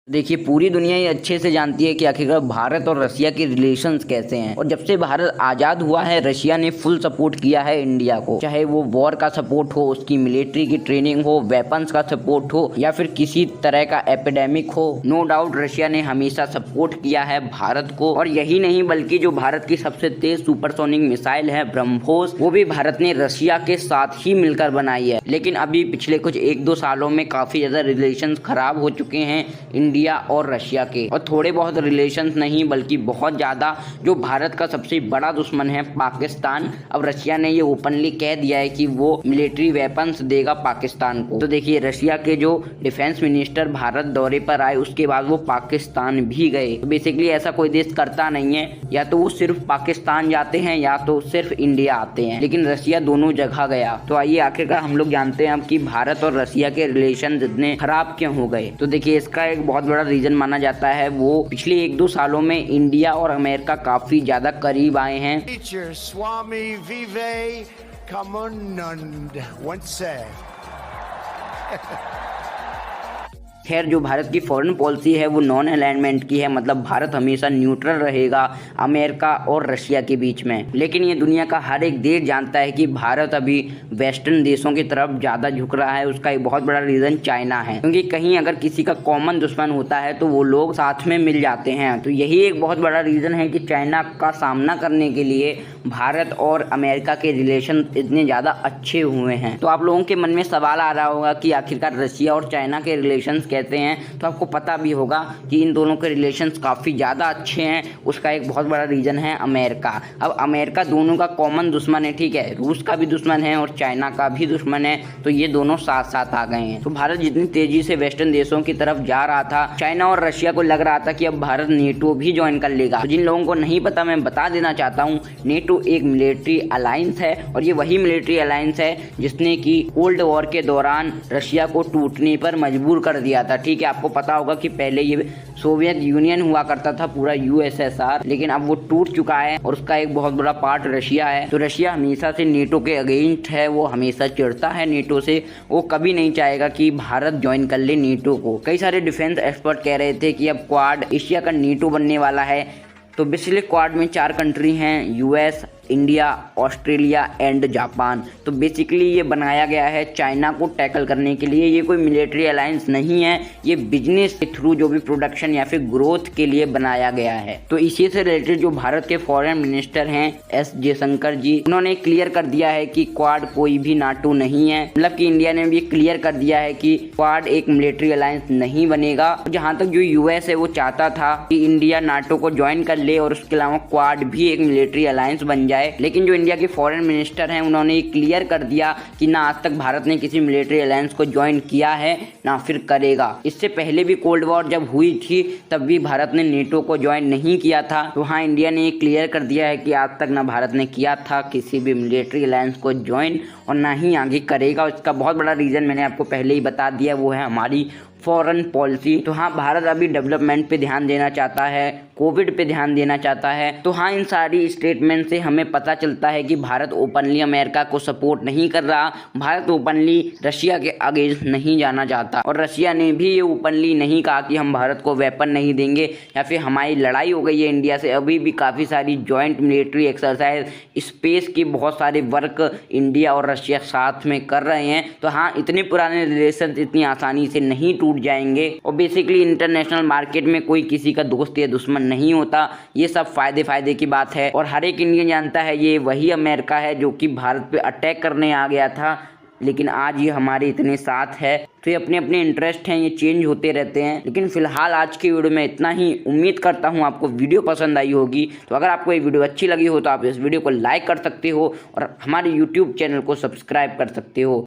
देखिए, पूरी दुनिया ये अच्छे से जानती है कि आखिरकार भारत और रशिया के रिलेशंस कैसे हैं। और जब से भारत आज़ाद हुआ है, रशिया ने फुल सपोर्ट किया है इंडिया को, चाहे वो वॉर का सपोर्ट हो, उसकी मिलिट्री की ट्रेनिंग हो, वेपन्स का सपोर्ट हो या फिर किसी तरह का एपिडेमिक हो। नो डाउट रशिया ने हमेशा सपोर्ट किया है भारत को। और यही नहीं बल्कि जो भारत की सबसे तेज सुपरसोनिक मिसाइल है ब्रह्मोस, वो भी भारत ने रशिया के साथ ही मिलकर बनाई है। लेकिन अभी पिछले कुछ 1-2 सालों में काफ़ी ज़्यादा रिलेशंस खराब हो चुके हैं इंडिया और रशिया के। और थोड़े बहुत रिलेशंस नहीं बल्कि बहुत ज़्यादा। जो भारत का सबसे बड़ा दुश्मन है पाकिस्तान, अब रशिया ने ये ओपनली कह दिया है कि वो मिलिट्री वेपन्स देगा पाकिस्तान को। तो देखिए, रशिया के जो डिफेंस मिनिस्टर भारत दौरे पर आए, उसके बाद वो पाकिस्तान भी गए। तो बेसिकली ऐसा कोई देश करता नहीं है, या तो वो सिर्फ पाकिस्तान जाते हैं या तो सिर्फ इंडिया आते हैं, लेकिन रशिया दोनों जगह गया। तो आइए आखिरकार हम लोग जानते हैं अब कि भारत और रशिया के रिलेशन इतने खराब क्यों हो गए। तो देखिए, इसका एक बहुत बड़ा रीजन माना जाता है वो पिछले 1-2 सालों में इंडिया और अमेरिका काफी ज्यादा करीब आए हैं। स्वामी विवेकानंद once said खैर, जो भारत की फॉरेन पॉलिसी है वो नॉन अलाइनमेंट की है, मतलब भारत हमेशा न्यूट्रल रहेगा अमेरिका और रशिया के बीच में। लेकिन ये दुनिया का हर एक देश जानता है कि भारत अभी वेस्टर्न देशों की तरफ ज़्यादा झुक रहा है। उसका एक बहुत बड़ा रीज़न चाइना है, क्योंकि कहीं अगर किसी का कॉमन दुश्मन होता है तो वो लोग साथ में मिल जाते हैं। तो यही एक बहुत बड़ा रीज़न है कि चाइना का सामना करने के लिए भारत और अमेरिका के रिलेशन इतने ज़्यादा अच्छे हुए हैं। तो आप लोगों के मन में सवाल आ रहा होगा कि आखिरकार रशिया और चाइना के रिलेशन कहते हैं, तो आपको पता भी होगा कि इन दोनों के रिलेशंस काफ़ी ज़्यादा अच्छे हैं। उसका एक बहुत बड़ा रीज़न है अमेरिका। अब अमेरिका दोनों का कॉमन दुश्मन है, ठीक है, रूस का भी दुश्मन है और चाइना का भी दुश्मन है। तो ये दोनों साथ साथ आ गए हैं। तो भारत जितनी तेज़ी से वेस्टर्न देशों की तरफ जा रहा था, चाइना और रशिया को लग रहा था कि अब भारत नेटो भी ज्वाइन कर लेगा। तो जिन लोगों को नहीं पता, मैं बता देना चाहता हूँ, नेटो एक मिलिट्री अलायंस है और ये वही मिलिट्री अलायंस है जिसने कि कोल्ड वॉर के दौरान रशिया को टूटने पर मजबूर कर दिया था। ठीक है, आपको पता होगा कि पहले ये सोवियत यूनियन हुआ करता था, पूरा यूएसएसआर, लेकिन अब वो टूट चुका है और उसका एक बहुत बड़ा पार्ट रशिया है। तो रशिया हमेशा से नेटो के अगेंस्ट है, वो हमेशा चिढ़ता है नेटो से। वो कभी नहीं चाहेगा कि भारत ज्वाइन कर ले नेटो को। कई सारे डिफेंस एक्सपर्ट कह रहे थे कि अब क्वाड एशिया का नेटो बनने वाला है। तो बेसिकली क्वाड में 4 कंट्री हैं, US, India, Australia and Japan. तो बेसिकली ये बनाया गया है चाइना को टैकल करने के लिए। ये कोई मिलिट्री अलायंस नहीं है, ये बिजनेस के थ्रू जो भी प्रोडक्शन या फिर ग्रोथ के लिए बनाया गया है। तो इसी से रिलेटेड जो भारत के फॉरेन मिनिस्टर हैं एस जयशंकर जी, उन्होंने क्लियर कर दिया है कि क्वाड कोई भी नाटो नहीं है। मतलब कि इंडिया ने भी क्लियर कर दिया है कि क्वाड एक मिलिट्री अलायंस नहीं बनेगा। जहाँ तक जो यूएस है वो चाहता था कि इंडिया नाटो को ज्वाइन कर ले और उसके अलावा क्वाड भी एक मिलिट्री अलायंस बन जाए, लेकिन जो इंडिया के फॉरेन मिनिस्टर हैं उन्होंने क्लियर कर दिया कि ना आज तक भारत ने किसी मिलिट्री अलायंस को ज्वाइन किया है ना फिर करेगा। इससे पहले भी कोल्ड वॉर जब हुई थी तब भी भारत ने नेटो को ज्वाइन नहीं किया था। तो हाँ, इंडिया ने क्लियर कर दिया है कि आज तक ना भारत ने किया था किसी भी मिलिट्री अलायंस को ज्वाइन और ना ही आगे करेगा। इसका बहुत बड़ा रीजन मैंने आपको पहले ही बता दिया, वो है हमारी फॉरेन पॉलिसी। तो हाँ, भारत अभी डेवलपमेंट पे ध्यान देना चाहता है, कोविड पे ध्यान देना चाहता है। तो हाँ, इन सारी स्टेटमेंट से हमें पता चलता है कि भारत ओपनली अमेरिका को सपोर्ट नहीं कर रहा, भारत ओपनली रशिया के अगेंस्ट नहीं जाना चाहता। और रशिया ने भी ये ओपनली नहीं कहा कि हम भारत को वेपन नहीं देंगे या फिर हमारी लड़ाई हो गई है इंडिया से। अभी भी काफ़ी सारी जॉइंट मिलिट्री एक्सरसाइज, स्पेस की बहुत सारे वर्क इंडिया और रशिया साथ में कर रहे हैं। तो हाँ, इतने पुराने रिलेशन इतनी आसानी से नहीं टूट जाएंगे। और बेसिकली इंटरनेशनल मार्केट में कोई किसी का दोस्त या दुश्मन नहीं होता, ये सब फायदे की बात है। और हर एक इंडियन जानता है ये वही अमेरिका है जो कि भारत पे अटैक करने आ गया था, लेकिन आज ये हमारे इतने साथ है। तो ये अपने अपने इंटरेस्ट हैं, ये चेंज होते रहते हैं। लेकिन फिलहाल आज की वीडियो में इतना ही। उम्मीद करता हूँ आपको वीडियो पसंद आई होगी। तो अगर आपको ये वीडियो अच्छी लगी हो तो आप इस वीडियो को लाइक कर सकते हो और हमारे यूट्यूब चैनल को सब्सक्राइब कर सकते हो।